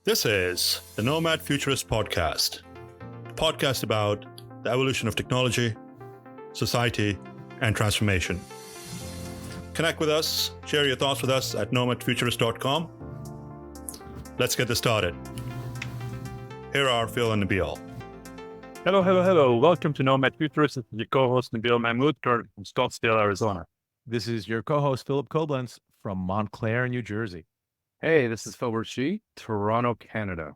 This is the Nomad Futurist podcast, a podcast about the evolution of technology, society, and transformation. Connect with us, share your thoughts with us at nomadfuturist.com. Let's get this started. Here are Phil and Nabeel. Hello. Welcome to Nomad Futurist. This is your co-host, Nabeel Mahmood, from Scottsdale, Arizona. This is your co-host, Philip Koblence from Montclair, New Jersey. Hey, this is Philbert Shih, Toronto, Canada.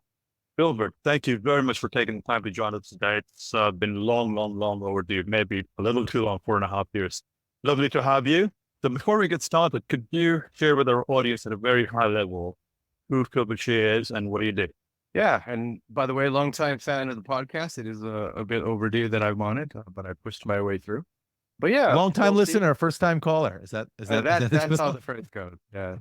Philbert, thank you very much for taking the time to join us today. It's been long overdue, maybe a little too long, 4.5 years. Lovely to have you. So before we get started, could you share with our audience at a very high level who Philbert Shih is and what do you do? Yeah, and by the way, longtime fan of the podcast. It is a bit overdue that I'm on it, but I pushed my way through. But yeah, long-time listener, first-time caller. Is that that's how the phrase goes? Yeah.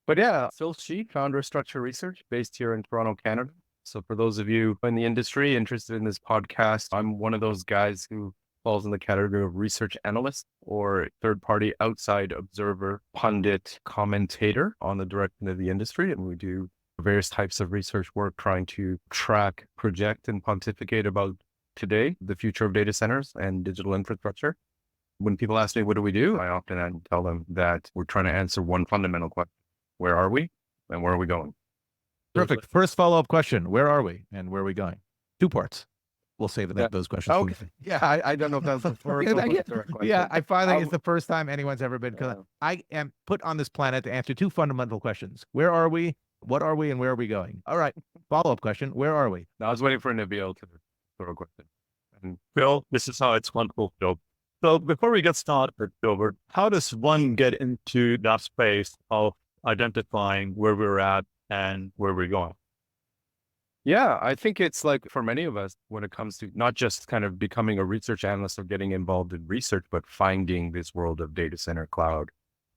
But yeah, Phil Shih, founder of Structure Research, based here in Toronto, Canada. So for those of you in the industry interested in this podcast, I'm one of those guys who falls in the category of research analyst or third-party outside observer, pundit, commentator on the direction of the industry. And we do various types of research work trying to track, project, and pontificate about today, the future of data centers and digital infrastructure. When people ask me, what do we do? I often tell them that we're trying to answer one fundamental question. Where are we and where are we going? Perfect. First follow-up question. Where are we and where are we going? 2 parts. We'll save those questions. Okay. Yeah, I don't know if that's the first question. Yeah, I finally, it's the first time anyone's ever been, I am put on this planet to answer 2 fundamental questions. Where are we? What are we? And where are we going? All right. Follow-up question. Where are we? I was waiting for Nabeel to throw a question. And Phil, this is how it's wonderful, Phil. So before we get started, Philbert, how does one get into that space of identifying where we're at and where we're going? Yeah, I think it's like for many of us, when it comes to not just kind of becoming a research analyst or getting involved in research, but finding this world of data center, cloud,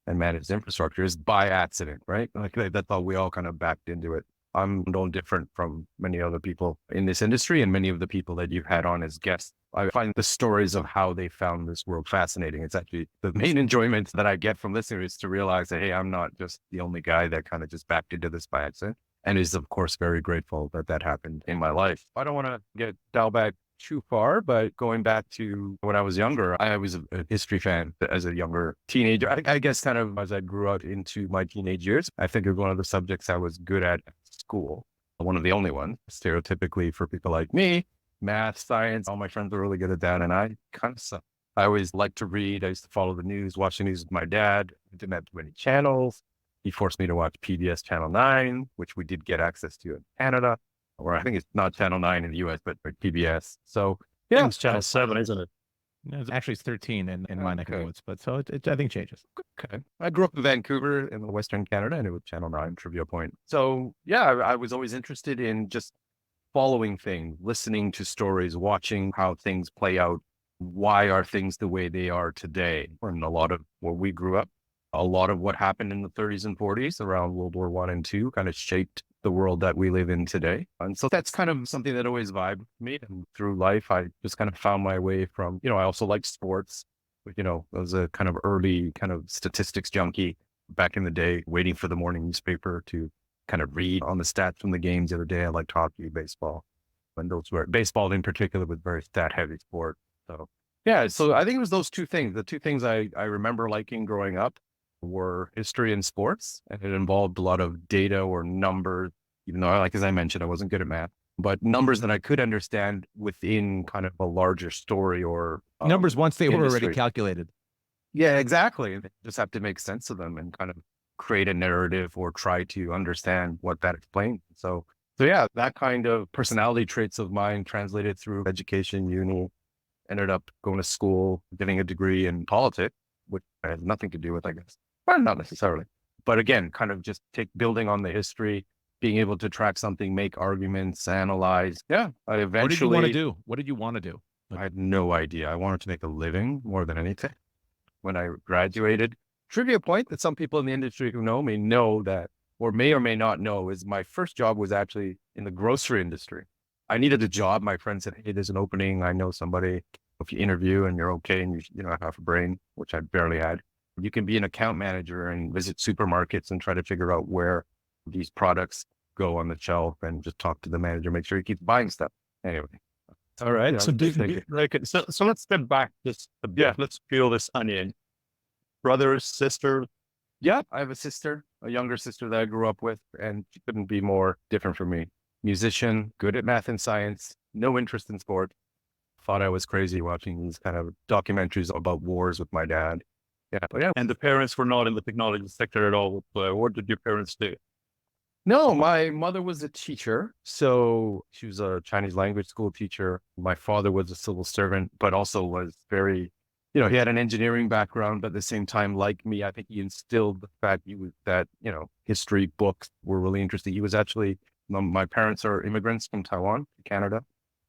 and managed infrastructure is by accident, right? Like that's how we all kind of backed into it. I'm no different from many other people in this industry and many of the people that you've had on as guests. I find the stories of how they found this world fascinating. It's actually the main enjoyment that I get from listening is to realize that, hey, I'm not just the only guy that kind of just backed into this by accident, and is of course very grateful that that happened in my life. I don't want to get dialed back too far, but going back to when I was younger, I was a history fan as a younger teenager. I guess kind of as I grew out into my teenage years, I think it was one of the subjects I was good at school. One of the only ones, stereotypically for people like me, math, science, all my friends were really good at that. And I kind of sucked. I always liked to read. I used to follow the news, watch the news with my dad. I didn't have too many channels. He forced me to watch PBS Channel 9, which we did get access to in Canada. Or I think it's not Channel 9 in the US, but PBS. So yeah, it's Channel 7, isn't it? Actually, it's 13 in my neck of the woods, but so it I think changes. Okay. I grew up in Vancouver in Western Canada, and it was Channel 9 trivia point. So yeah, I was always interested in just following things, listening to stories, watching how things play out. Why are things the way they are today? And a lot of where we grew up, a lot of what happened in the 30s and 40s around World War I and II kind of shaped the world that we live in today. And so that's kind of something that always vibed me. And through life, I just kind of found my way from, I also liked sports, but, I was a kind of early kind of statistics junkie back in the day, waiting for the morning newspaper to kind of read on the stats from the games the other day. I liked hockey, baseball, and those were baseball in particular was very stat heavy sport. So yeah, so I think it was those 2 things. The 2 things I remember liking growing up were history and sports, and it involved a lot of data or numbers, even though, like, as I mentioned, I wasn't good at math, but numbers that I could understand within kind of a larger story or numbers once they were already calculated. Yeah, exactly. They just have to make sense of them and kind of create a narrative or try to understand what that explains. So yeah, that kind of personality traits of mine translated through education, uni, ended up going to school, getting a degree in politics, which I had nothing to do with, I guess. Well, not necessarily, but again, kind of just building on the history, being able to track something, make arguments, analyze. Yeah. I eventually. What did you want to do? What did you want to do? I had no idea. I wanted to make a living more than anything. When I graduated, trivia point that some people in the industry who know me know that, or may not know, is my first job was actually in the grocery industry. I needed a job. My friend said, hey, there's an opening. I know somebody. If you interview and you're okay and you have half a brain, which I barely had, you can be an account manager and visit supermarkets and try to figure out where these products go on the shelf and just talk to the manager, make sure he keeps buying stuff. Anyway. All right. Yeah, So, so let's step back just a bit. Yeah. Let's peel this onion. Brothers, sister. Yeah, I have a sister, a younger sister that I grew up with, and she couldn't be more different from me. Musician, good at math and science, no interest in sport. Thought I was crazy watching these kind of documentaries about wars with my dad. Yeah, but yeah. And the parents were not in the technology sector at all. What did your parents do? No, my mother was a teacher. So she was a Chinese language school teacher. My father was a civil servant, but also was very, he had an engineering background, but at the same time, like me, I think he instilled the fact that history books were really interesting. He was actually, my parents are immigrants from Taiwan to Canada,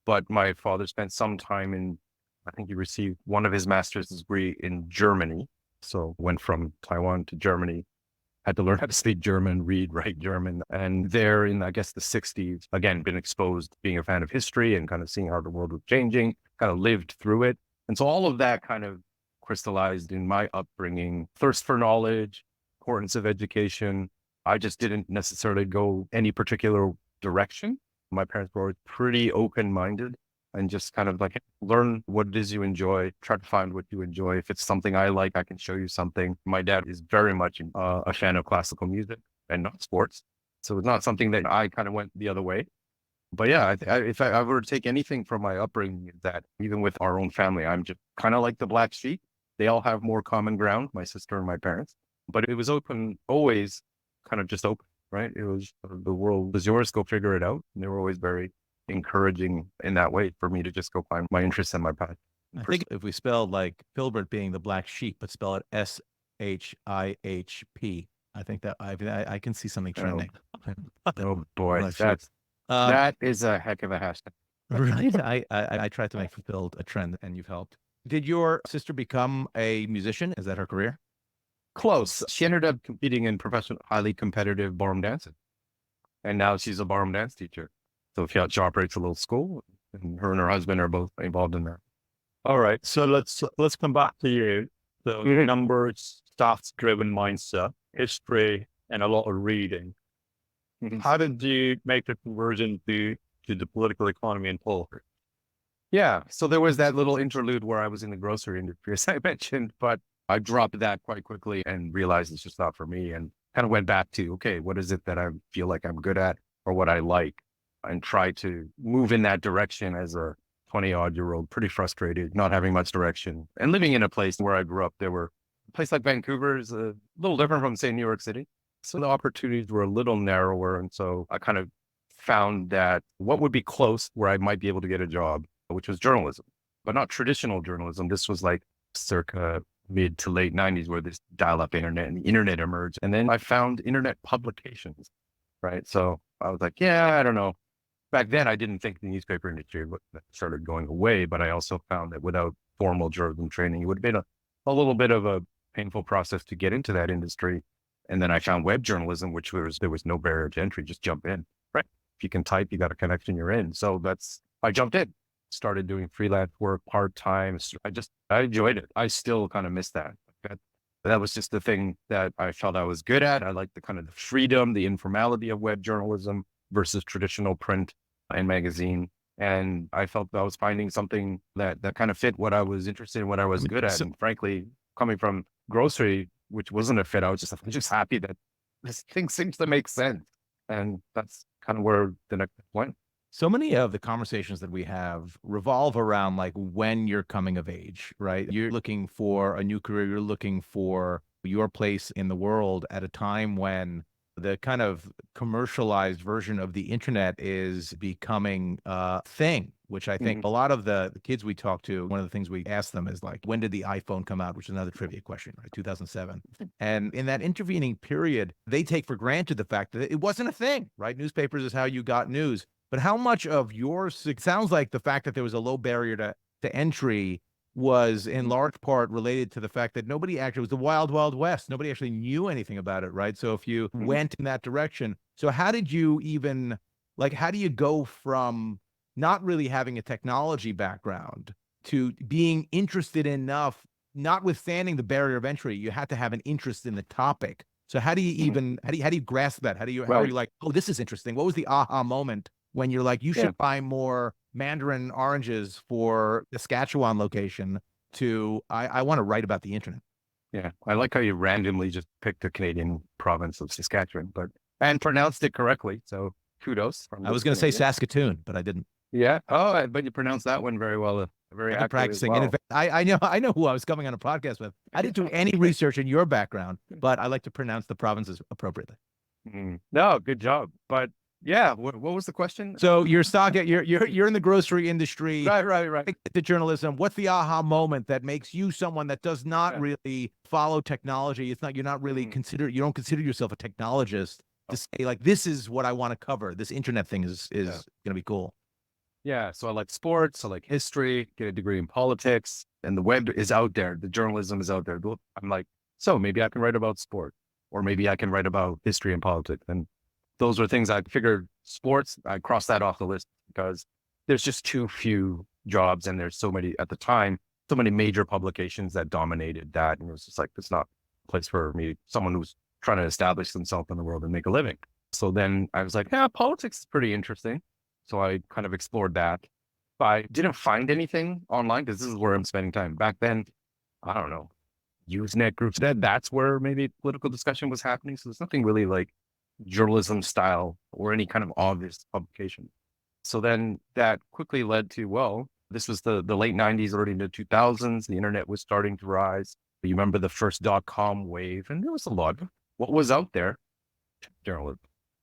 but my father spent some time I think he received one of his master's degree in Germany. So went from Taiwan to Germany, had to learn how to speak German, read, write German. And there in, I guess, the 60s, again, been exposed being a fan of history and kind of seeing how the world was changing, kind of lived through it. And so all of that kind of crystallized in my upbringing, thirst for knowledge, importance of education. I just didn't necessarily go any particular direction. My parents were always pretty open-minded and just kind of like learn what it is you enjoy, try to find what you enjoy. If it's something I like, I can show you something. My dad is very much a fan of classical music and not sports. So it's not something that I kind of went the other way. But yeah, if I were to take anything from my upbringing, that even with our own family, I'm just kind of like the black sheep. They all have more common ground, my sister and my parents. But it was open, always kind of just open, right? It was the world is yours, go figure it out. And they were always very encouraging in that way for me to just go find my interests and my path. I think if we spelled like Philbert being the black sheep, but spell it SHIHP, I think that I can see something trending. Oh boy, Black sheep. that is a heck of a hashtag. Right. I tried to make fulfilled a trend, and you've helped. Did your sister become a musician? Is that her career? Close. She ended up competing in professional, highly competitive ballroom dancing. And now she's a ballroom dance teacher. So she operates a little school, and her husband are both involved in that. All right. So let's come back to you. So numbers, stats-driven mindset, history, and a lot of reading. How did you make the conversion to the political economy and politics? Yeah. So there was that little interlude where I was in the grocery industry, as I mentioned, but I dropped that quite quickly and realized it's just not for me, and kind of went back to, okay, what is it that I feel like I'm good at or what I like, and try to move in that direction as a 20-odd-year-old, pretty frustrated, not having much direction, and living in a place where I grew up. A place like Vancouver is a little different from, say, New York City. So the opportunities were a little narrower. And so I kind of found that what would be close where I might be able to get a job, which was journalism, but not traditional journalism. This was like circa mid to late 90s, where this dial-up internet and the internet emerged. And then I found internet publications, right? So I was like, yeah, I don't know. Back then, I didn't think the newspaper industry started going away, but I also found that without formal journalism training, it would have been a little bit of a painful process to get into that industry. And then I found web journalism, there was no barrier to entry, just jump in, right? If you can type, you got a connection, you're in. So I jumped in, started doing freelance work, part-time. I enjoyed it. I still kind of miss that. That was just the thing that I felt I was good at. I liked the kind of the freedom, the informality of web journalism versus traditional print and magazine. And I felt I was finding something that kind of fit what I was interested in, what I was good at. And frankly, coming from grocery, which wasn't a fit, I was just happy that this thing seems to make sense. And that's kind of where the next went. So many of the conversations that we have revolve around like when you're coming of age, right? You're looking for a new career, you're looking for your place in the world at a time when the kind of commercialized version of the internet is becoming a thing, which I think a lot of the kids we talk to, one of the things we ask them is like, when did the iPhone come out? Which is another trivia question, right? 2007. And in that intervening period, they take for granted the fact that it wasn't a thing, right? Newspapers is how you got news. But how much of yours, it sounds like the fact that there was a low barrier to entry was in large part related to the fact that nobody actually, it was the wild, wild west. Nobody actually knew anything about it, right? So if you went in that direction, so how did you even, like, how do you go from not really having a technology background to being interested enough, notwithstanding the barrier of entry, you had to have an interest in the topic So how do you even, how do you grasp that? How are you like, oh, this is interesting. What was the aha moment when you're like, you should buy more mandarin oranges for the Saskatchewan location to, I want to write about the internet. Yeah. I like how you randomly just picked a Canadian province of Saskatchewan, and pronounced it correctly. So kudos. I was going to say Saskatoon, but I didn't. Yeah. Oh, but you pronounced that one very well. Very I've been practicing. well. I know who I was coming on a podcast with. I didn't do any research in your background, but I like to pronounce the provinces appropriately. No, good job. But yeah, what was the question? So you're you're in the grocery industry, Right. The journalism. What's the aha moment that makes you someone that does not really follow technology? It's not, you're not really you don't consider yourself a technologist to say like, this is what I want to cover. This internet thing is going to be cool. Yeah. So I like sports. I like history, get a degree in politics, and the web is out there. The journalism is out there. I'm like, so maybe I can write about sport, or maybe I can write about history and politics. And those are things I figured. Sports, I crossed that off the list because there's just too few jobs. And there's so many at the time, so many major publications that dominated that. And it was just like, it's not a place for me, someone who's trying to establish themselves in the world and make a living. So then I was like, yeah, politics is pretty interesting. So I kind of explored that. But I didn't find anything online because this is where I'm spending time. Back then, I don't know, Usenet groups, that's where maybe political discussion was happening. So there's nothing really like journalism style or any kind of obvious publication. So then that quickly led to, well, this was the late 90s, early into 2000s. The internet was starting to rise. You remember the first .com wave, and there was a lot of what was out there, journalism,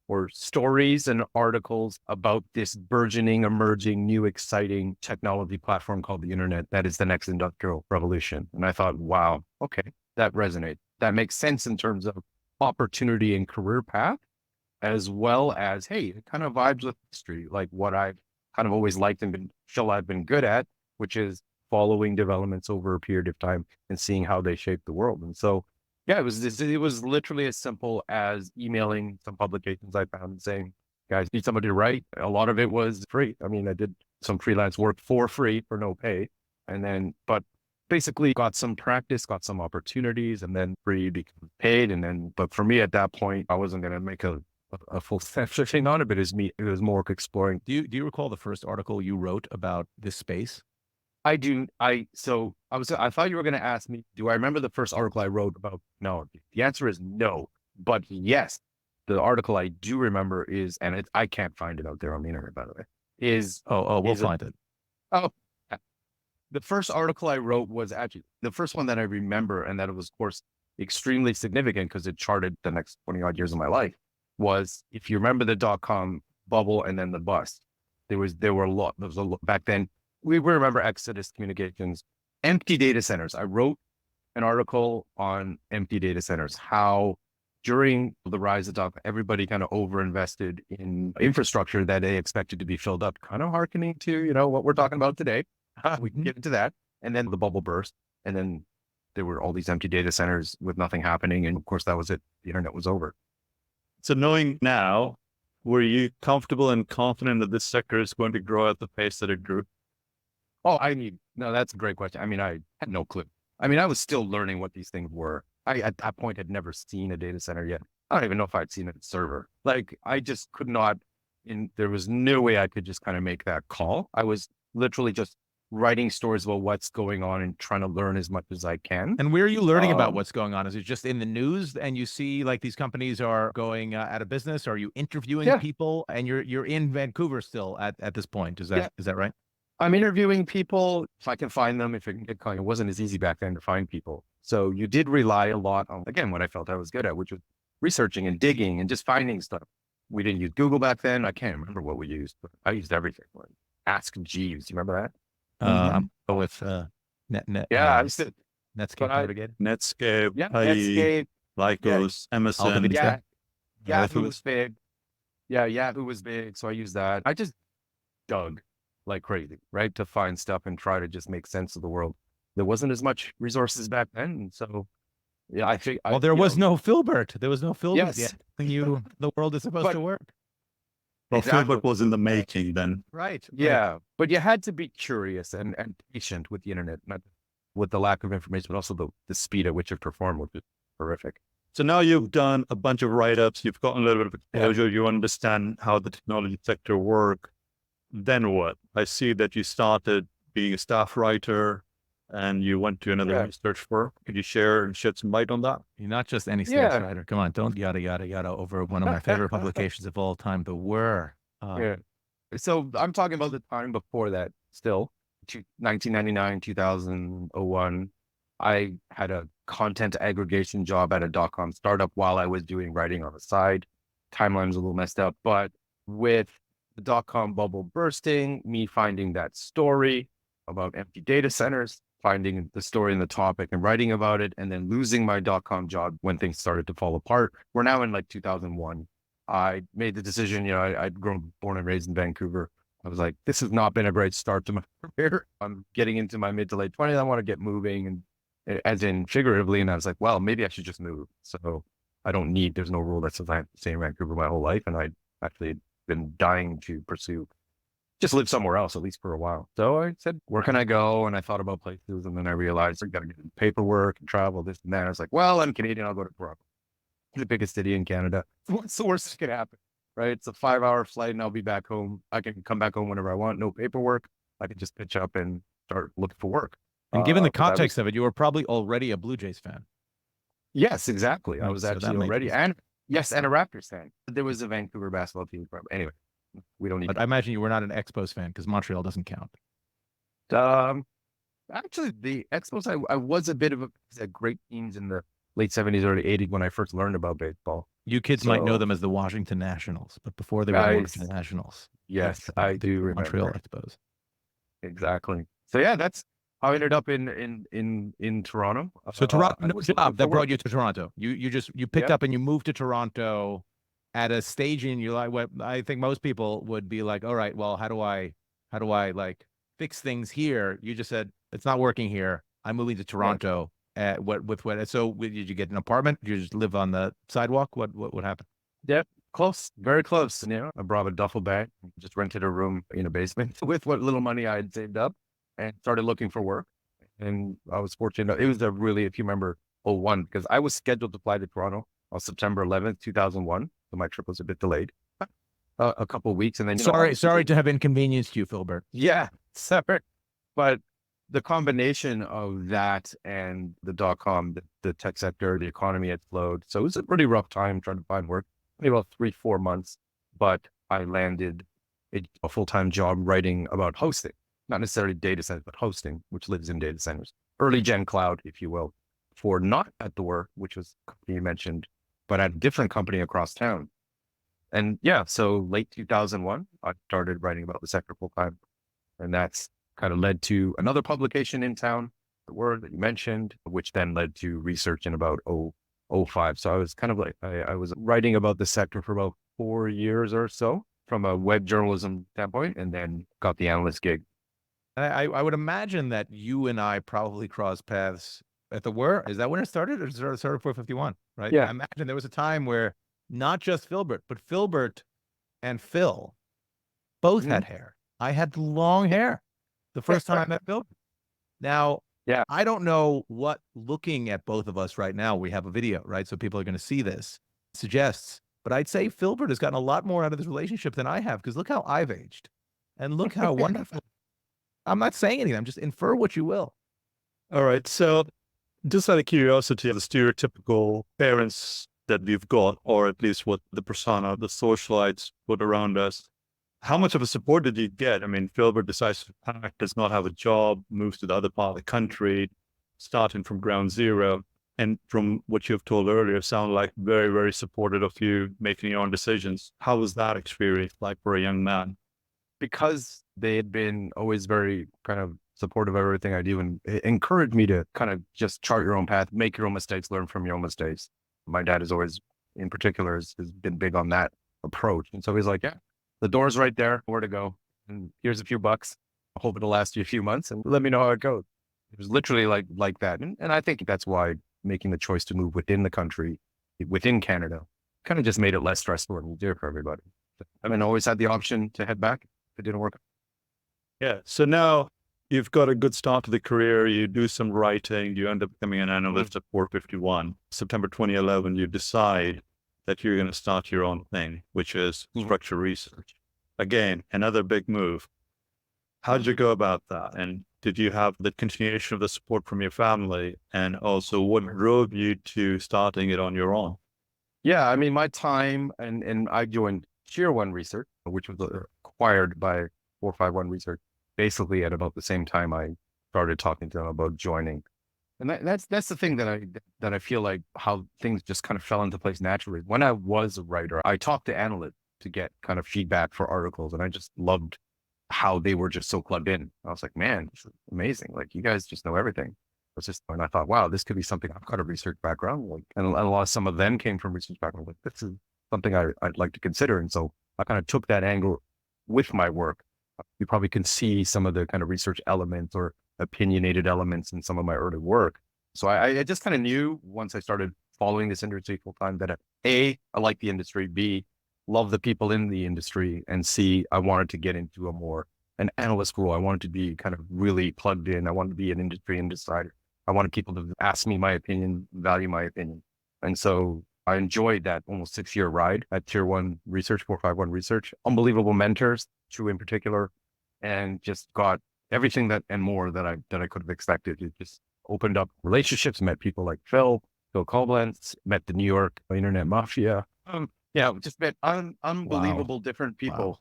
or stories and articles about this burgeoning, emerging, new, exciting technology platform called the internet. That is the next industrial revolution. And I thought, wow, okay, that resonates. That makes sense in terms of opportunity and career path, as well as, hey, it kind of vibes with history, like what I've kind of always liked and feel I've been good at, which is following developments over a period of time and seeing how they shape the world. And so, yeah, it was literally as simple as emailing some publications I found and saying, guys, need somebody to write. A lot of it was free. I mean, I did some freelance work for free for no pay. And then, but basically got some practice, got some opportunities, and then free became paid. And then, but for me at that point, I wasn't going to make a full session on it, but it was more exploring. Do you recall the first article you wrote about this space? I do. I thought you were going to ask me, do I remember the first article I wrote about? No, the answer is no, but yes, the article I do remember is, and I can't find it out there on the internet, by the way, we'll find it. Oh, the first article I wrote was actually the first one that I remember, and that it was, of course, extremely significant because it charted the next 20 odd years of my life, was, if you remember the .com bubble and then the bust, there was a lot back then. We remember Exodus Communications, empty data centers. I wrote an article on empty data centers, how during the rise of everybody kind of overinvested in infrastructure that they expected to be filled up, kind of hearkening to, what we're talking about today. We can get into that. And then the bubble burst. And then there were all these empty data centers with nothing happening. And of course, that was it. The internet was over. So knowing now, were you comfortable and confident that this sector is going to grow at the pace that it grew? Oh, no, that's a great question. I mean, I had no clue. I mean, I was still learning what these things were. I, at that point, had never seen a data center yet. I don't even know if I'd seen a server. Like, I just could not, there was no way I could just kind of make that call. I was literally just writing stories about what's going on and trying to learn as much as I can. And where are you learning about what's going on? Is it just in the news and you see like these companies are going out of business? Are you interviewing people? And you're in Vancouver still at this point? Is that right? I'm interviewing people if I can find them, if I can get caught. It wasn't as easy back then to find people. So you did rely a lot on, again, what I felt I was good at, which was researching and digging and just finding stuff. We didn't use Google back then. I can't remember what we used, but I used everything. Like Ask Jeeves. You remember that? I'm with Net. Yeah, I used to. Netscape. Netscape. Yeah, Netscape. Lycos, MSN. Yahoo was big. Yeah, Yahoo was big. So I used that. I just dug like crazy, right? To find stuff and try to just make sense of the world. There wasn't as much resources back then. And so, yeah, I think. Well, there was no Philbert. There was no Philbert yet. The world is supposed to work. Well, Philbert was in the making then. Right. Yeah. But you had to be curious and patient with the internet, not with the lack of information, but also the speed at which it performed, which is horrific. So now you've done a bunch of write-ups, you've gotten a little bit of exposure, you understand how the technology sector works. Then what? I see that you started being a staff writer and you went to another research firm. Could you share and shed some light on that? You're not just any staff writer. Come on, don't yada, yada, yada over one of my favorite publications of all time, The Whir. Yeah. So I'm talking about the time before that still, 1999, 2001. I had a content aggregation job at a .com startup while I was doing writing on the side. Timeline was a little messed up, but with the .com bubble bursting, me finding that story about empty data centers, finding the story and the topic and writing about it, and then losing my .com job when things started to fall apart. We're now in like 2001. I made the decision, I'd born and raised in Vancouver. I was like, this has not been a great start to my career. I'm getting into my mid to late 20s. I want to get moving, and as in figuratively. And I was like, well, maybe I should just move. So there's no rule that says I have to stay in Vancouver my whole life. And I'd actually been dying to pursue, just live somewhere else, at least for a while. So I said, where can I go? And I thought about places. And then I realized I got to get paperwork and travel, this and that. I was like, well, I'm Canadian. I'll go to Toronto, the biggest city in Canada. What's the worst that could happen? Right? It's a 5-hour flight and I'll be back home. I can come back home whenever I want. No paperwork. I can just pitch up and start looking for work. And given the context of it, you were probably already a Blue Jays fan. Yes, exactly. I was So actually already, and a Raptors fan. There was a Vancouver basketball team. Anyway, we don't need. But I imagine you were not an Expos fan because Montreal doesn't count. Actually, the Expos, I was a bit of a great teams in the late 70s, early 80s when I first learned about baseball. You kids might know them as the Washington Nationals, but before they were the Washington Nationals. Yes, I do remember. Montreal Expos. Exactly. So yeah, that's how I ended up in Toronto. So Toronto, no job that brought you to Toronto. You picked up and you moved to Toronto at a stage in your life. What I think most people would be like, all right, well, how do I like fix things here? You just said it's not working here. I'm moving to Toronto. So did you get an apartment? Did you just live on the sidewalk? What happened? Yep. Close, very close. I brought a duffel bag, just rented a room in a basement with what little money I had saved up and started looking for work. And I was fortunate. It was if you remember, 01, because I was scheduled to fly to Toronto on September 11th, 2001. So my trip was a bit delayed, a couple of weeks. And then, sorry to have inconvenienced you, Philbert. Yeah, separate. But the combination of that and the .com, the tech sector, the economy had slowed. So it was a pretty rough time trying to find work. Maybe about 3-4 months, but I landed a full-time job writing about hosting, not necessarily data centers, but hosting, which lives in data centers, early gen cloud, if you will, for not at the work, which was the company you mentioned, but at a different company across town. And so late 2001, I started writing about the sector full-time, and that's kind of led to another publication in town, The Whir that you mentioned, which then led to research in about 05. So I was kind of like, I was writing about the sector for about 4 years or so from a web journalism standpoint, and then got the analyst gig. I would imagine that you and I probably crossed paths at the Whir. Is that when it started, or started 451? Right? Yeah. I imagine there was a time where not just Philbert, but Philbert and Phil both had hair. I had long hair the first time I met Philbert. Now, I don't know what looking at both of us right now, we have a video, right? So people are going to see this, suggests, but I'd say Philbert has gotten a lot more out of this relationship than I have, because look how I've aged and look how wonderful. I'm not saying anything. I'm just infer what you will. All right. So just out of curiosity, the stereotypical parents that we've got, or at least what the persona, the socialites put around us, how much of a support did you get? I mean, Philbert decides to pack, does not have a job, moves to the other part of the country, starting from ground zero. And from what you've told earlier, sound like very, very supportive of you making your own decisions. How was that experience like for a young man? Because they had been always very kind of supportive of everything I do and encouraged me to kind of just chart your own path, make your own mistakes, learn from your own mistakes. My dad is always, in particular, has been big on that approach. And so he's like, the door's right there, where to go. And here's a few bucks. I hope it'll last you a few months and let me know how it goes. It was literally like that. And I think that's why making the choice to move within the country, within Canada, kind of just made it less stressful and easier for everybody. I mean, I always had the option to head back if it didn't work. Yeah. So now you've got a good start to the career. You do some writing. You end up becoming an analyst at 451. September 2011, you decide that you're going to start your own thing, which is structure research. Again, another big move. How did you go about that? And did you have the continuation of the support from your family? And also, what drove you to starting it on your own? Yeah, I mean, my time and I joined Tier 1 Research, which was acquired by 451 Research, basically at about the same time I started talking to them about joining. And that's the thing that I feel like how things just kind of fell into place naturally. When I was a writer, I talked to analysts to get kind of feedback for articles, and I just loved how they were just so plugged in. I was like, man, this is amazing. Like, you guys just know everything. And I thought, wow, this could be something. I've got a research background, like, and a lot of some of them came from research background. Like, this is something I'd like to consider. And so I kind of took that angle with my work. You probably can see some of the kind of research elements or opinionated elements in some of my early work. So I just kind of knew once I started following this industry full time that I like the industry, B, love the people in the industry, and C, I wanted to get into an analyst role. I wanted to be kind of really plugged in. I wanted to be an industry insider. I wanted people to ask me my opinion, value my opinion. And so I enjoyed that almost 6-year ride at Tier 1 Research, 451 Research, unbelievable mentors, two in particular, and just got everything that and more that I could have expected. It just opened up relationships, met people like Phil Koblence, met the New York internet mafia. Just met unbelievable different people. Wow.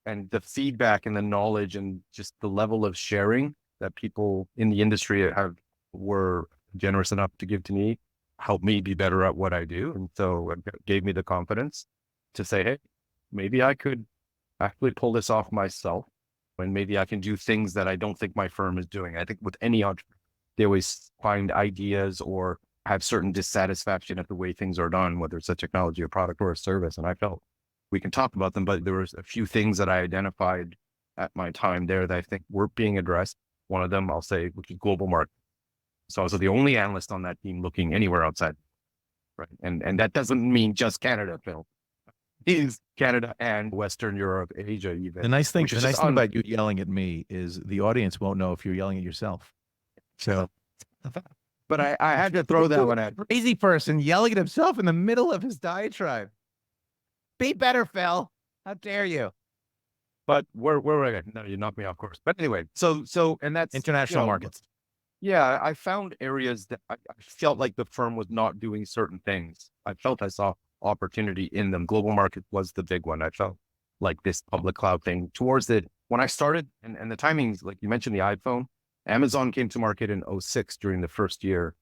And the feedback and the knowledge and just the level of sharing that people in the industry were generous enough to give to me helped me be better at what I do. And so it gave me the confidence to say, hey, maybe I could actually pull this off myself, and maybe I can do things that I don't think my firm is doing. I think with any entrepreneur, they always find ideas or have certain dissatisfaction at the way things are done, whether it's a technology, a product, or a service. And I felt we can talk about them, but there was a few things that I identified at my time there that I think were being addressed. One of them, I'll say, which is global market. So I was the only analyst on that team looking anywhere outside, right? And that doesn't mean just Canada, Phil. It is Canada and Western Europe, Asia, even. The nice thing which is about you yelling at me is the audience won't know if you're yelling at yourself. So, but I had to throw that one at. Crazy person yelling at himself in the middle of his diatribe. Be better, Phil. How dare you? But where no, you knocked me off course. But anyway, so and that's International markets. Yeah, I found areas that I felt like the firm was not doing certain things. I felt I saw opportunity in them. Global market was the big one. I felt like this public cloud thing towards it. When I started, and the timings, like you mentioned the iPhone, Amazon came to market in 2006 during the first year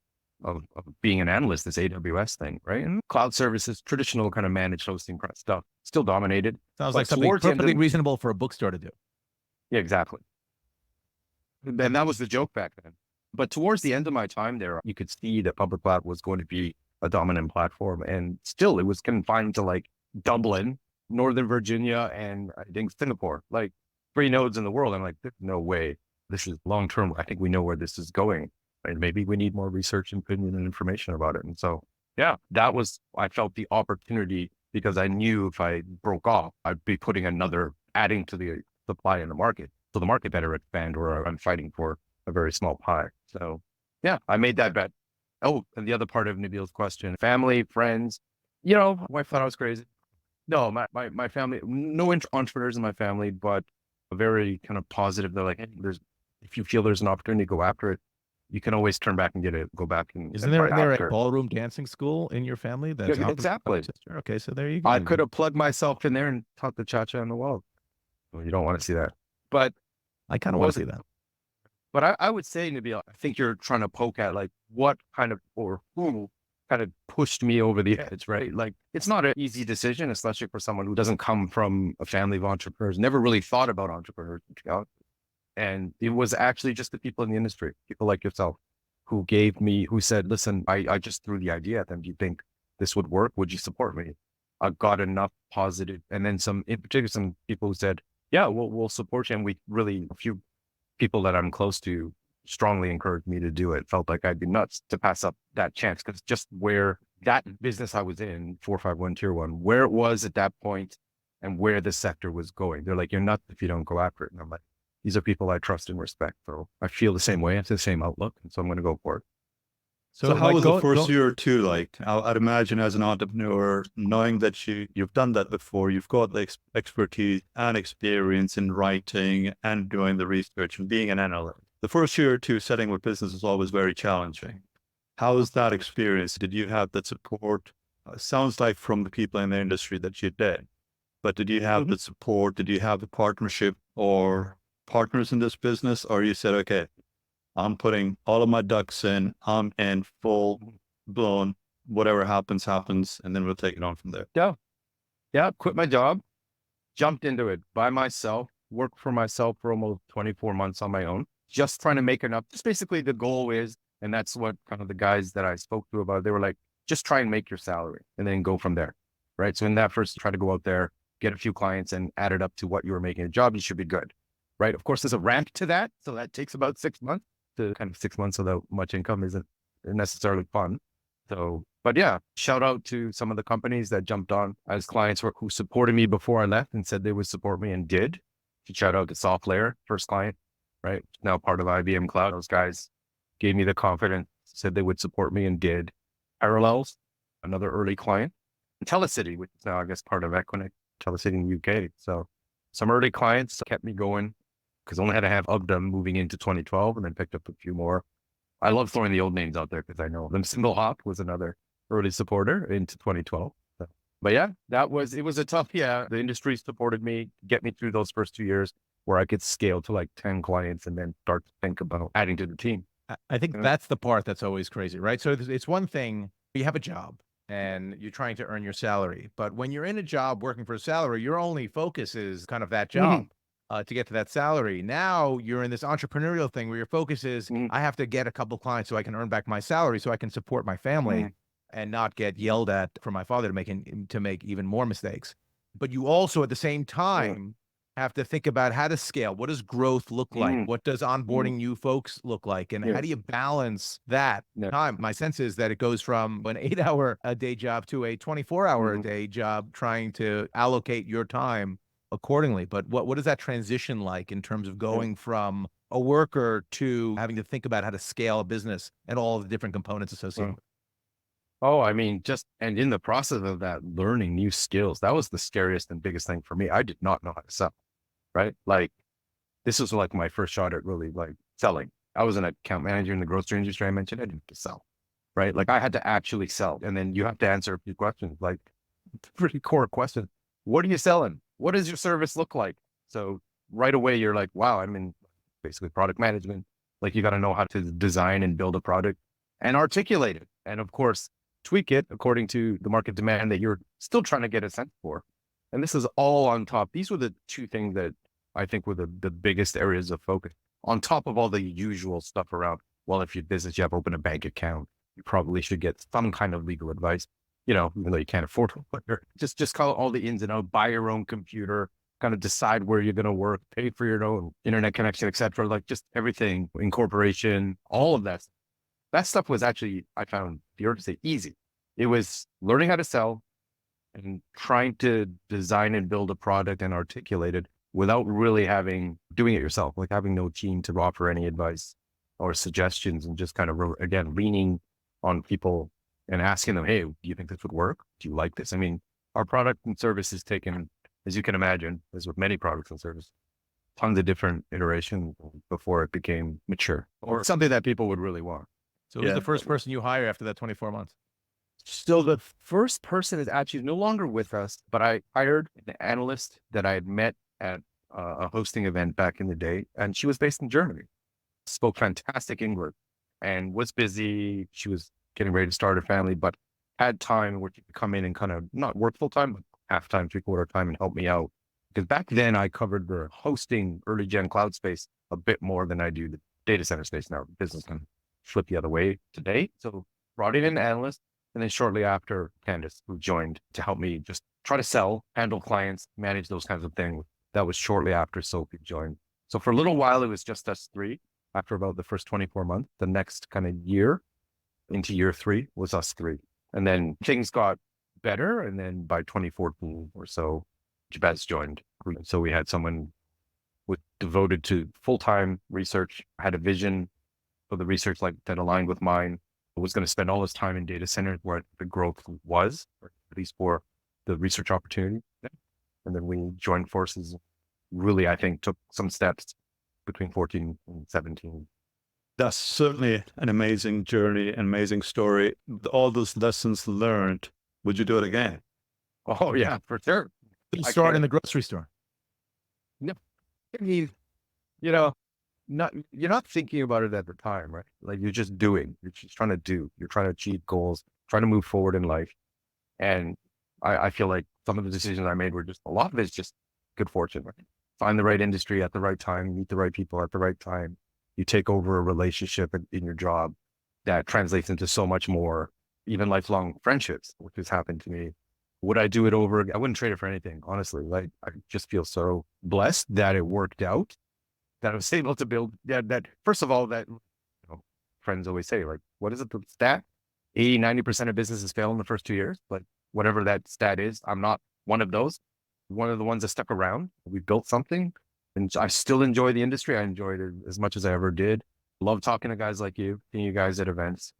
of being an analyst, this AWS thing, right? And cloud services, traditional kind of managed hosting stuff, still dominated. Sounds like something perfectly reasonable for a bookstore to do. Yeah, exactly. And that was the joke back then. But towards the end of my time there, you could see that public cloud was going to be a dominant platform. And still, it was confined to like Dublin, Northern Virginia, and I think Singapore, like 3 nodes in the world. I'm like, there's no way. This is long-term. I think we know where this is going. And maybe we need more research and opinion and information about it. And so, yeah, I felt the opportunity because I knew if I broke off, I'd be adding to the supply in the market. So the market better expand, or I'm fighting for a very small pie. So yeah, I made that bet. Oh, and the other part of Nabeel's question, family, friends, wife thought I was crazy. No, my family, no entrepreneurs in my family, but a very kind of positive. They're like, hey, if you feel there's an opportunity, go after it. You can always turn back and go back and. Isn't there a ballroom dancing school in your family? That's exactly. Okay, so there you go. I could have plugged myself in there and taught the cha-cha on the wall. Well, you don't want to see that, but I kind of want to see that. But I would say, Nabeel, I think you're trying to poke at like what kind of or who kind of pushed me over the edge, right? Like it's not an easy decision, especially for someone who doesn't come from a family of entrepreneurs, never really thought about entrepreneurs. And it was actually just the people in the industry, people like yourself, who said, listen, I just threw the idea at them. Do you think this would work? Would you support me? I got enough positive. And then in particular, some people who said, yeah, we'll support you. And a few people that I'm close to strongly encouraged me to do it. Felt like I'd be nuts to pass up that chance, because just where that business I was in, 451 Tier 1, where it was at that point and where the sector was going. They're like, you're nuts if you don't go after it. And I'm like, these are people I trust and respect. So I feel the same way. I have the same outlook. And so I'm going to go for it. So how was the first year or two like? I'd imagine as an entrepreneur, knowing that you've done that before, you've got the expertise and experience in writing and doing the research and being an analyst. The first year or two setting with business is always very challenging. How was that experience? Did you have that support? Sounds like from the people in the industry that you did, but did you have the support? Did you have the partnership or partners in this business? Or you said, okay, I'm putting all of my ducks in, I'm in full blown, whatever happens, happens, and then we'll take it on from there. Yeah. Quit my job, jumped into it by myself, worked for myself for almost 24 months on my own, just trying to make enough. Just basically the goal is, and that's what kind of the guys that I spoke to about, they were like, just try and make your salary and then go from there. Right. So in that first, try to go out there, get a few clients and add it up to what you were making a job, you should be good. Right. Of course, there's a ramp to that. So that takes about 6 months. To kind of 6 months without much income isn't necessarily fun. So, but yeah, shout out to some of the companies that jumped on as clients who supported me before I left and said they would support me and did. Shout out to SoftLayer, first client, right? Now part of IBM Cloud. Those guys gave me the confidence, said they would support me and did. Parallels, another early client. And Telecity, which is now, I guess, part of Equinix, Telecity in the UK. So some early clients kept me going, because I only had to have of them moving into 2012 and then picked up a few more. I love throwing the old names out there because I know them. Single Hop was another early supporter into 2012. So, but yeah, it was a tough, the industry supported me, get me through those first 2 years where I could scale to like 10 clients and then start to think about adding to the team. I think that's the part that's always crazy, right? So it's one thing, you have a job and you're trying to earn your salary, but when you're in a job working for a salary, your only focus is kind of that job. To get to that salary. Now you're in this entrepreneurial thing where your focus is, I have to get a couple clients so I can earn back my salary so I can support my family and not get yelled at for my father to make even more mistakes. But you also at the same time have to think about how to scale. What does growth look like? What does onboarding new folks look like? And how do you balance that time? My sense is that it goes from an 8-hour a day job to a 24-hour a day job, trying to allocate your time accordingly. But what is that transition like in terms of going from a worker to having to think about how to scale a business and all the different components associated with it? Oh, I mean, and in the process of that, learning new skills, that was the scariest and biggest thing for me. I did not know how to sell, right? Like this was like my first shot at really like selling. I was an account manager in the grocery industry. I mentioned I didn't have to sell, right? Like I had to actually sell. And then you have to answer a few questions, like pretty core questions. What are you selling? What does your service look like? So right away, you're like, wow, I'm in basically product management. Like you got to know how to design and build a product and articulate it. And of course, tweak it according to the market demand that you're still trying to get a sense for. And this is all on top. These were the two things that I think were the biggest areas of focus on top of all the usual stuff around. Well, if your business, you have to open a bank account, you probably should get some kind of legal advice. Even though you can't afford to, just call all the ins and outs, buy your own computer, kind of decide where you're going to work, pay for your own internet connection, etc. Like just everything, incorporation, all of that. That stuff was actually, I found, to say, easy. It was learning how to sell and trying to design and build a product and articulate it without really doing it yourself, like having no team to offer any advice or suggestions, and just kind of, again, leaning on people and asking them, hey, do you think this would work? Do you like this? I mean, our product and service has taken, as you can imagine, as with many products and services, tons of different iterations before it became mature or something that people would really want. So who's the first person you hire after that 24 months? So the first person is actually no longer with us, but I hired an analyst that I had met at a hosting event back in the day, and she was based in Germany, spoke fantastic English and was busy. She was getting ready to start a family, but had time where she could come in and kind of not work full time, but half time, 3/4 time and help me out. Because back then I covered the hosting early gen cloud space a bit more than I do the data center space now. Business can flip the other way today. So brought in an analyst, and then shortly after, Candace, who joined to help me just try to sell, handle clients, manage those kinds of things. That was shortly after Sophie joined. So for a little while, it was just us three. After about the first 24 months, the next kind of year into year 3 was us three. And then things got better. And then by 2014 or so, Jabez joined. So we had someone with devoted to full-time research. I had a vision for the research like that aligned with mine. I was going to spend all this time in data centers where the growth was, or at least for the research opportunity. And then we joined forces. Really, I think, took some steps between 14 and 17. That's certainly an amazing journey, an amazing story. All those lessons learned, would you do it again? Oh yeah, for sure. Start in the grocery store. No, I mean, you know, you're not thinking about it at the time, right? Like you're just doing, you're just trying to do, you're trying to achieve goals, trying to move forward in life. And I feel like some of the decisions I made were just, a lot of it's just good fortune, right? Find the right industry at the right time, meet the right people at the right time. You take over a relationship in your job that translates into so much more, even lifelong friendships, which has happened to me. Would I do it over? I wouldn't trade it for anything, honestly. Like I just feel so blessed that it worked out, that I was able to build that first of all, that friends always say, like, what is it, the stat? 80-90% of businesses fail in the first 2 years. Like whatever that stat is, I'm not one of those. One of the ones that stuck around. We built something, and I still enjoy the industry. I enjoyed it as much as I ever did. Love talking to guys like you, seeing you guys at events.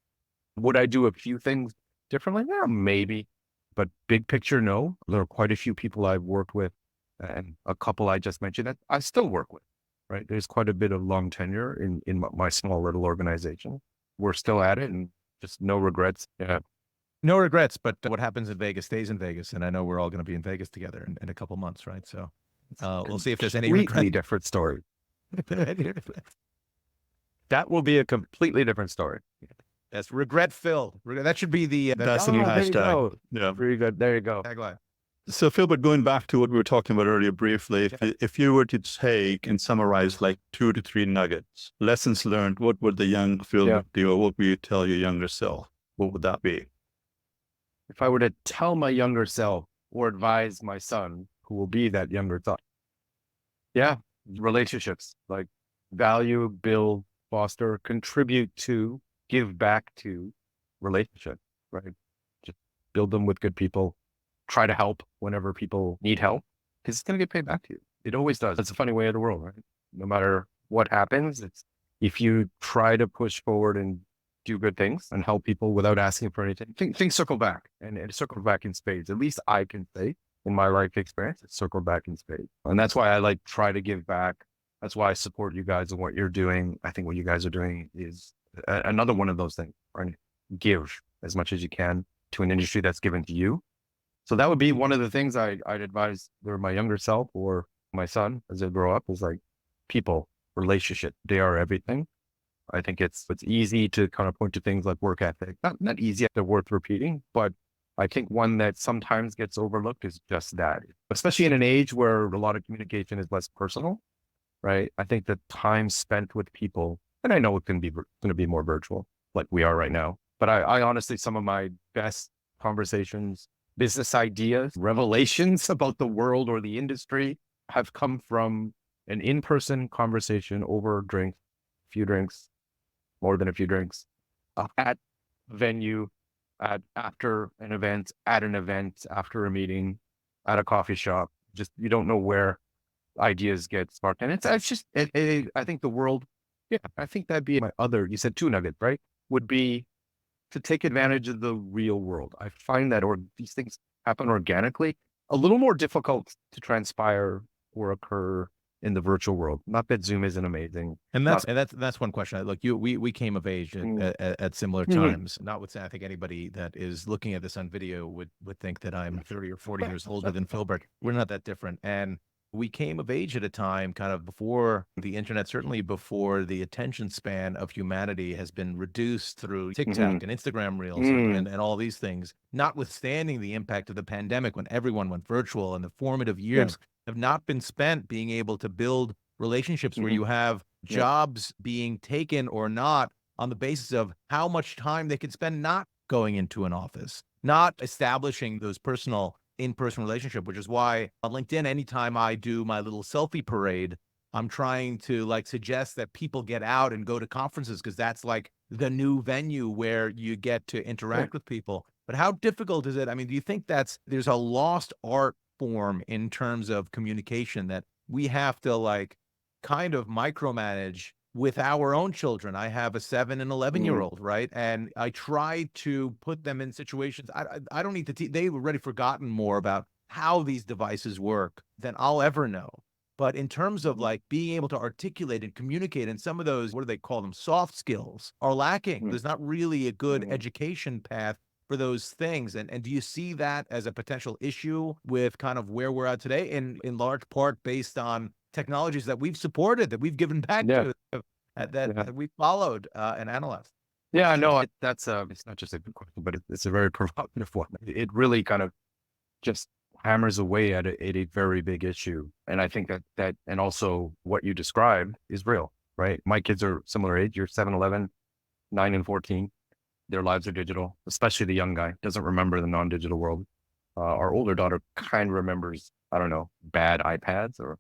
Would I do a few things differently? Yeah, maybe. But big picture, no. There are quite a few people I've worked with, and a couple I just mentioned that I still work with, right? There's quite a bit of long tenure in my small little organization. We're still at it, and just no regrets. Yeah. No regrets, but what happens in Vegas stays in Vegas. And I know we're all going to be in Vegas together in a couple months, right? So we'll see if there's any completely different story. That will be a completely different story. That's regret filled. That should be the That's the new hashtag. Yeah, very good. There you go. tagline. So Philbert, going back to what we were talking about earlier briefly, if you were to take and summarize like 2 to 3 nuggets, lessons learned, what would the young Philbert do, or what would you tell your younger self? What would that be? If I were to tell my younger self or advise my son, who will be that younger son, relationships, like value, build, foster, contribute to, give back to relationships, right? Just build them with good people, try to help whenever people need help, because it's going to get paid back to you. It always does. It's a funny way of the world, right? No matter what happens, it's if you try to push forward and do good things and help people without asking for anything, things circle back, and it circles back in spades. At least I can say in my life experience, it circled back in spades. And that's why I try to give back. That's why I support you guys and what you're doing. I think what you guys are doing is another one of those things, right? Give as much as you can to an industry that's given to you. So that would be one of the things I'd advise either my younger self or my son as they grow up, is like people, relationship. They are everything. I think it's easy to kind of point to things like work ethic. Not easy, they're worth repeating, but I think one that sometimes gets overlooked is just that, especially in an age where a lot of communication is less personal, right? I think the time spent with people, and I know it going to be more virtual like we are right now, but I honestly, some of my best conversations, business ideas, revelations about the world or the industry have come from an in-person conversation over a drink, a few drinks, more than a few drinks, at a venue, after an event, at an event, after a meeting, at a coffee shop. Just, you don't know where ideas get sparked. And it's just, I think the world, I think that'd be my other, you said 2 nuggets, right? Would be to take advantage of the real world. I find that these things happen organically, a little more difficult to transpire or occur in the virtual world. Not that Zoom isn't amazing. And that's one question. Look, we came of age at similar times. Notwithstanding, I think anybody that is looking at this on video would think that I'm 30 or 40 years older than Philbert. We're not that different. And we came of age at a time kind of before the internet, certainly before the attention span of humanity has been reduced through TikTok and Instagram Reels and all these things, notwithstanding the impact of the pandemic when everyone went virtual, and the formative years have not been spent being able to build relationships where you have jobs being taken or not on the basis of how much time they could spend not going into an office, not establishing those in-person relationship, which is why on LinkedIn, anytime I do my little selfie parade, I'm trying to suggest that people get out and go to conferences, because that's like the new venue where you get to interact with people. But how difficult is it? I mean, do you think there's a lost art form in terms of communication that we have to kind of micromanage with our own children. I have a 7 and 11-year-old, right? And I try to put them in situations. I don't need to teach. They've already forgotten more about how these devices work than I'll ever know. But in terms of like being able to articulate and communicate, and some of those, what do they call them? Soft skills are lacking. There's not really a good education path for those things. And do you see that as a potential issue with kind of where we're at today, in large part based on technologies that we've supported, that we've given back to, that we've followed and analyzed? Yeah, no, that's it's not just a good question, but it's a very provocative one. It really kind of just hammers away at a very big issue. And I think that, and also what you described is real, right? My kids are similar age. You're 7, 11, 9 and 14. Their lives are digital, especially the young guy doesn't remember the non-digital world. Our older daughter kind of remembers, I don't know, bad iPads or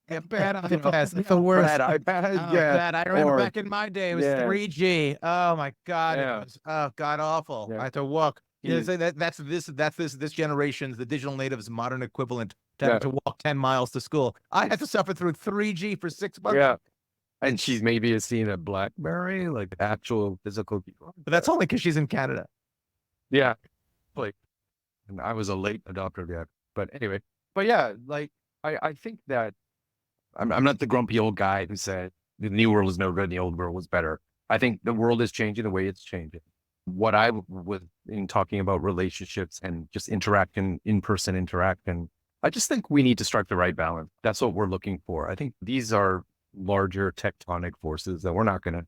bad iPads. That's the worst. Bad iPads. Oh, bad. I remember back in my day, it was 3G. Oh my God. It was God awful. I had to walk. You know, that's this generation's, the digital natives' modern equivalent to having to walk 10 miles to school. I had to suffer through 3G for 6 months. Yeah. And she's maybe has seen a BlackBerry, like actual physical people. But that's only because she's in Canada. Yeah. Like, and I was a late adopter of that. But anyway, but yeah, like, I think that I'm not the grumpy old guy who said the new world is no good and the old world was better. I think the world is changing the way it's changing. What I was in talking about relationships and just interaction, in-person interaction, I just think we need to strike the right balance. That's what we're looking for. I think these are larger tectonic forces that we're not going to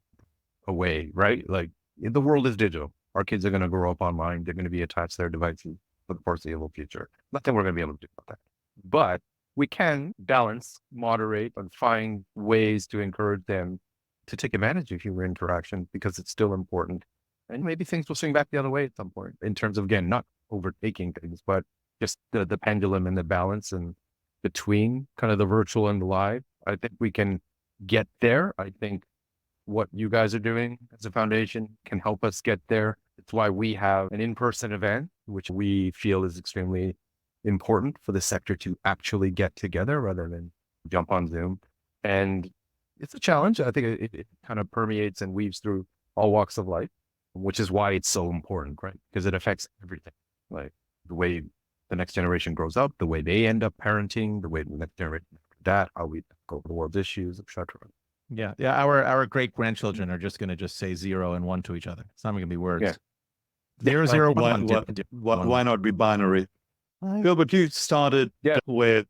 away, right? Like the world is digital. Our kids are going to grow up online. They're going to be attached to their devices for the foreseeable future. Nothing we're going to be able to do about that. But we can balance, moderate, and find ways to encourage them to take advantage of human interaction because it's still important. And maybe things will swing back the other way at some point in terms of, again, not overtaking things, but just the pendulum and the balance and between kind of the virtual and the live. I think we can get there. I think what you guys are doing as a foundation can help us get there. It's why we have an in-person event, which we feel is extremely important for the sector to actually get together rather than jump on Zoom. And it's a challenge. I think it kind of permeates and weaves through all walks of life, which is why it's so important, right? Because it affects everything, like the way the next generation grows up, the way they end up parenting, the way the next generation that, how we go the world's issues, etc. Yeah. Our great grandchildren are just going to just say 0 and 1 to each other. It's not going to be words. Yeah. 0, 0, 1. Why not be binary? Philbert, you started with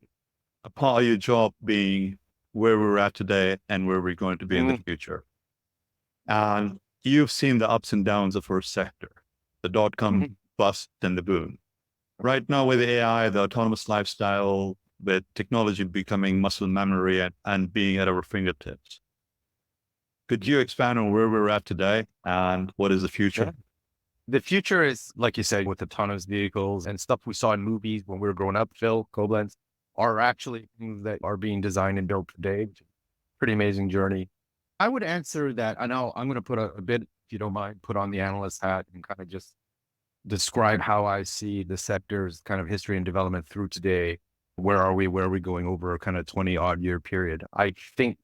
a part of your job being where we're at today and where we're going to be in the future. And you've seen the ups and downs of our sector, the dot-com bust and the boom. Right now with AI, the autonomous lifestyle, with technology becoming muscle memory and being at our fingertips. Could you expand on where we're at today and what is the future? Yeah. The future is, like you said, with autonomous vehicles and stuff we saw in movies when we were growing up, Phil, Koblence, are actually things that are being designed and built today. Pretty amazing journey. I would answer that. I know I'm going to put a bit, if you don't mind, put on the analyst hat and kind of just describe how I see the sector's kind of history and development through today. Where are we going over a kind of 20-odd year period? I think,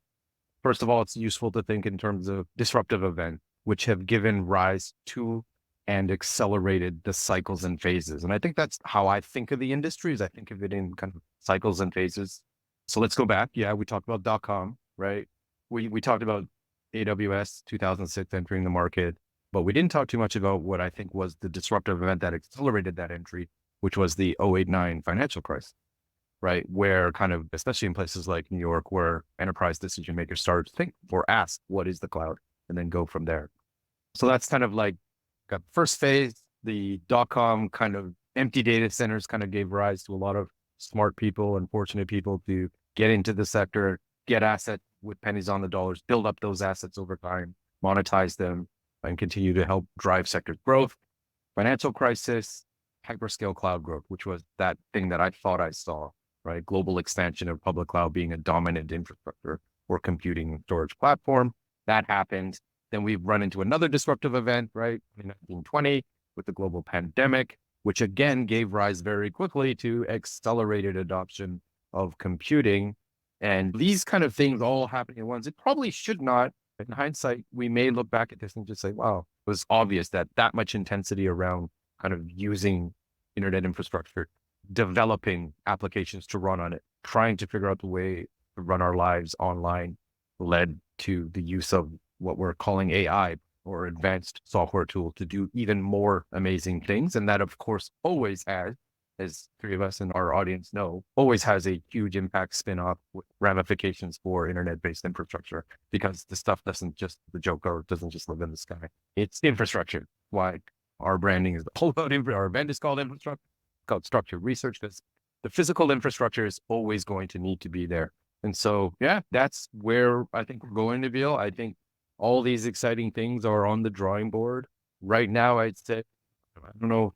first of all, it's useful to think in terms of disruptive events, which have given rise to and accelerated the cycles and phases. And I think that's how I think of the industry, is I think of it in kind of cycles and phases. So let's go back. Yeah, we talked about .com, right? We talked about AWS 2006 entering the market, but we didn't talk too much about what I think was the disruptive event that accelerated that entry, which was the 08-09 financial crisis, right? Where kind of, especially in places like New York, where enterprise decision makers start to think or ask, what is the cloud? And then go from there. So that's kind of like got first phase. The .com kind of empty data centers kind of gave rise to a lot of smart people and fortunate people to get into the sector, get assets with pennies on the dollars, build up those assets over time, monetize them, and continue to help drive sector growth. Financial crisis, hyperscale cloud growth, which was that thing that I thought I saw, right? Global expansion of public cloud being a dominant infrastructure or computing storage platform. That happened. Then we've run into another disruptive event, right? In 1920 with the global pandemic, which again gave rise very quickly to accelerated adoption of computing And these kind of things all happening at once, it probably should not. In hindsight, we may look back at this and just say, wow, it was obvious that that much intensity around kind of using internet infrastructure, developing applications to run on it, trying to figure out the way to run our lives online led to the use of what we're calling AI or advanced software tool to do even more amazing things. And that, of course, always has, as three of us in our audience know, always has a huge impact spin-off with ramifications for internet-based infrastructure, because the stuff doesn't just, the joke or doesn't just live in the sky. It's infrastructure. Why our branding is all about our event is called infrastructure, called structured research, because the physical infrastructure is always going to need to be there. And so, yeah, that's where I think we're going, Nabeel. I think all these exciting things are on the drawing board right now. I'd say, I don't know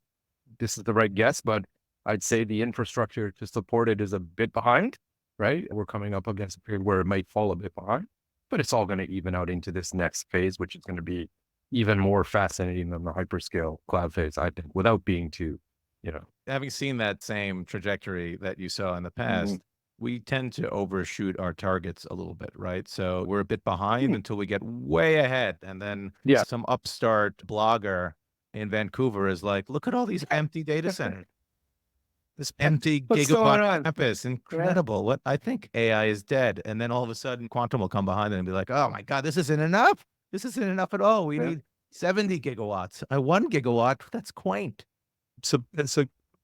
if this is the right guess, but I'd say the infrastructure to support it is a bit behind, right? We're coming up against a period where it might fall a bit behind, but it's all going to even out into this next phase, which is going to be even more fascinating than the hyperscale cloud phase, I think, without being too, Having seen that same trajectory that you saw in the past, we tend to overshoot our targets a little bit, right? So we're a bit behind until we get way ahead. And then some upstart blogger in Vancouver is like, look at all these empty data centers. This empty gigawatt campus, incredible. What I think AI is dead. And then all of a sudden quantum will come behind them and be like, oh my God, this isn't enough. This isn't enough at all. We need 70 gigawatts. 1 gigawatt, that's quaint. So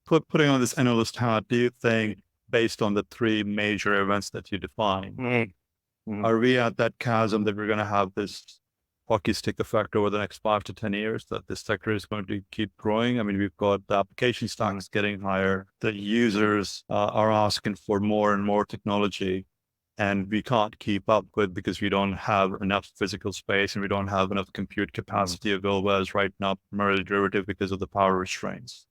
putting on this analyst hat, do you think, based on the three major events that you define, are we at that chasm that we're going to have this hockey stick effect over the next 5 to 10 years, that this sector is going to keep growing? I mean, we've got the application stacks getting higher. The users are asking for more and more technology, and we can't keep up with because we don't have enough physical space and we don't have enough compute capacity available as right now, primarily derivative because of the power restraints.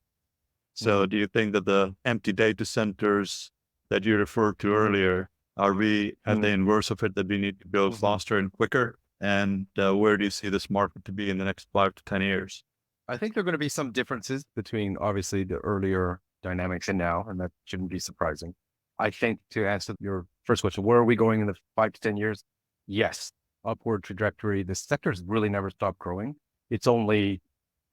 So do you think that the empty data centers that you referred to earlier, are we at the inverse of it, that we need to build faster and quicker? And where do you see this market to be in the next 5 to 10 years? I think there are going to be some differences between obviously the earlier dynamics and now, and that shouldn't be surprising. I think, to answer your first question, where are we going in the 5 to 10 years? Yes, upward trajectory. The sector's really never stopped growing. It's only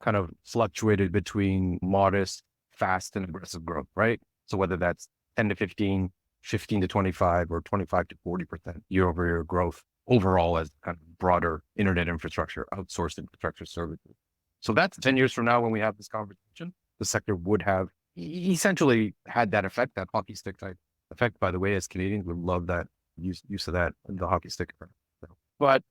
kind of fluctuated between modest, fast, and aggressive growth, right? So whether that's 10 to 15, 15 to 25, or 25 to 40% year over year growth overall as kind of broader internet infrastructure, outsourced infrastructure services. So that's 10 years from now when we have this conversation, the sector would have essentially had that effect, that hockey stick type effect. By the way, as Canadians, we love that use of that, the hockey stick effect. But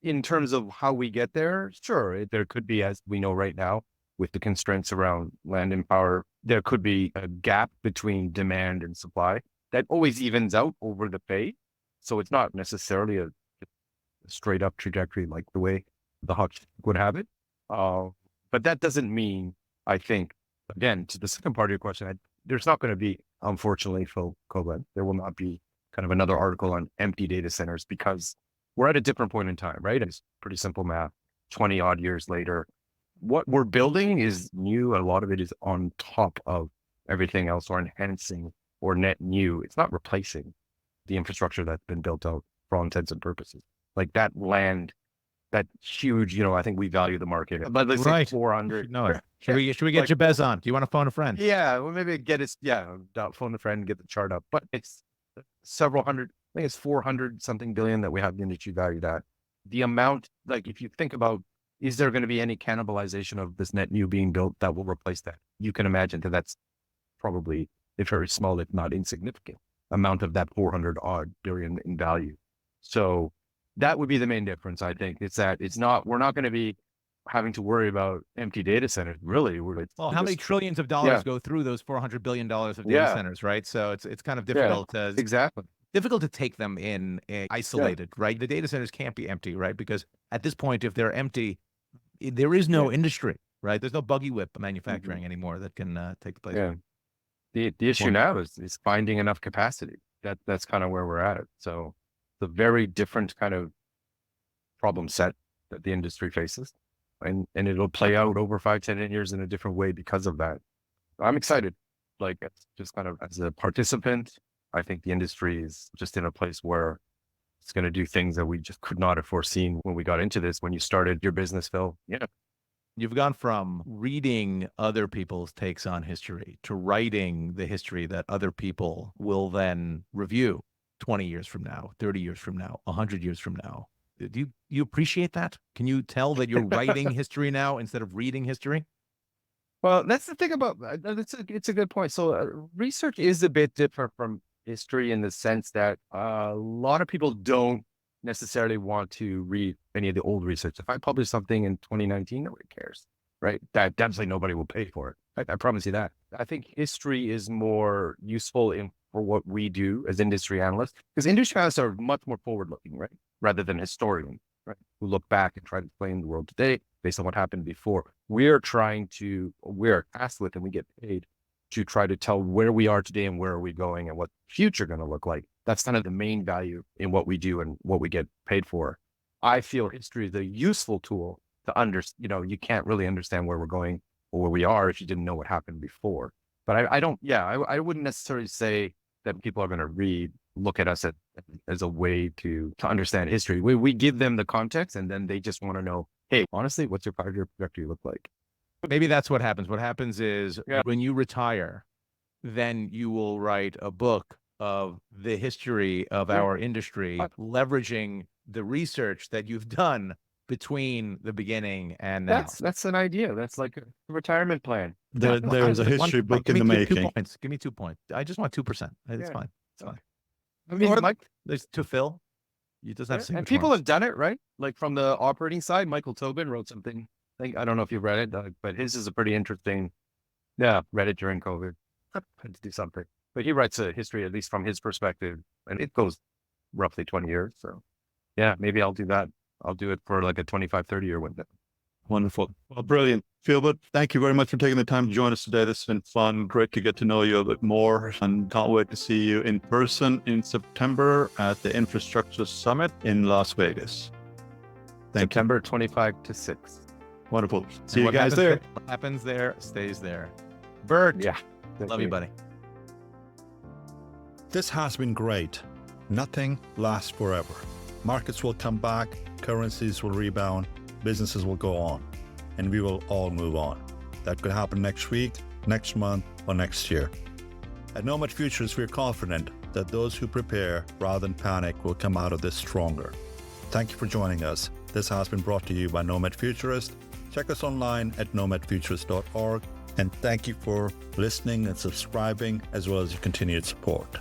in terms of how we get there, sure, there could be, as we know right now, with the constraints around land and power, there could be a gap between demand and supply that always evens out over the phase. So it's not necessarily a straight up trajectory like the way the hockey would have it. But that doesn't mean, I think, again, to the second part of your question, there's not going to be, unfortunately, for Koblence, there will not be kind of another article on empty data centers, because we're at a different point in time, right? It's pretty simple math. 20 odd years later, what we're building is new. A lot of it is on top of everything else, or enhancing or net new. It's not replacing the infrastructure that's been built out for all intents and purposes. Like that land, that huge, I think we value the market. But let's say 400. No, should we get Jabez on? Do you want to phone a friend? Yeah, well, maybe get it. Yeah, phone a friend and get the chart up. But it's several hundred, I think it's 400 something billion that we have the industry valued at. The amount, like if you think about, is there going to be any cannibalization of this net new being built that will replace that? You can imagine that that's probably a very small, if not insignificant amount of that 400 odd billion in value. So that would be the main difference. I think it's that we're not going to be having to worry about empty data centers. Really, well, how many trillions of dollars go through those $400 billion of data centers, right? So it's kind of difficult difficult to take them in isolated, right? The data centers can't be empty, right? Because at this point, if they're empty, there is no industry, right? There's no buggy whip manufacturing anymore that can take place. Yeah. The issue now is finding enough capacity. That's kind of where we're at. So it's a very different kind of problem set that the industry faces. And it'll play out over 5, 10 years in a different way because of that. I'm excited, like just kind of as a participant, I think the industry is just in a place where it's going to do things that we just could not have foreseen when we got into this. When you started your business, Phil, yeah. You've gone from reading other people's takes on history to writing the history that other people will then review 20 years from now, 30 years from now, 100 years from now. Do you appreciate that? Can you tell that you're writing history now instead of reading history? Well, that's the thing about it's a good point. So research is a bit different from history in the sense that a lot of people don't necessarily want to read any of the old research. If I publish something in 2019, nobody cares, right? That definitely nobody will pay for it. I promise you that. I think history is more useful for what we do as industry analysts, because industry analysts are much more forward-looking, right? Rather than historians, right? Who look back and try to explain the world today based on what happened before. We're tasked with, and we get paid to try to tell where we are today and where are we going and what the future going to look like. That's kind of the main value in what we do and what we get paid for. I feel history is a useful tool to understand. You can't really understand where we're going or where we are if you didn't know what happened before. But I wouldn't necessarily say that people are going to look at us as a way to understand history. We give them the context, and then they just want to know, hey, honestly, what's your 5-year trajectory look like? Maybe that's what happens. What happens is when you retire, then you will write a book of the history of our industry, leveraging the research that you've done between the beginning and now. That's an idea. That's like a retirement plan. There's a history book in the making. Give me 2 points. I just want 2%. It's fine. It's fine. I mean, Mike, there's to Phil. You just have and people have done it, right? Like from the operating side, Michael Tobin wrote something. I don't know if you've read it, but his is a pretty interesting. Yeah, read it during COVID. Had to do something, but he writes a history, at least from his perspective, and it goes roughly 20 years. So yeah, maybe I'll do that. I'll do it for like a 25, 30-year window. Wonderful. Well, brilliant. Philbert, thank you very much for taking the time to join us today. This has been fun. Great to get to know you a bit more, and can't wait to see you in person in September at the Infrastructure Summit in Las Vegas. September 25 to 6. Wonderful. See you guys there. What happens there stays there. Bert. Yeah. Love you, buddy. This has been great. Nothing lasts forever. Markets will come back, currencies will rebound, businesses will go on, and we will all move on. That could happen next week, next month, or next year. At Nomad Futurist, we're confident that those who prepare rather than panic will come out of this stronger. Thank you for joining us. This has been brought to you by Nomad Futurist. Check us online at nomadfuturist.org, and thank you for listening and subscribing, as well as your continued support.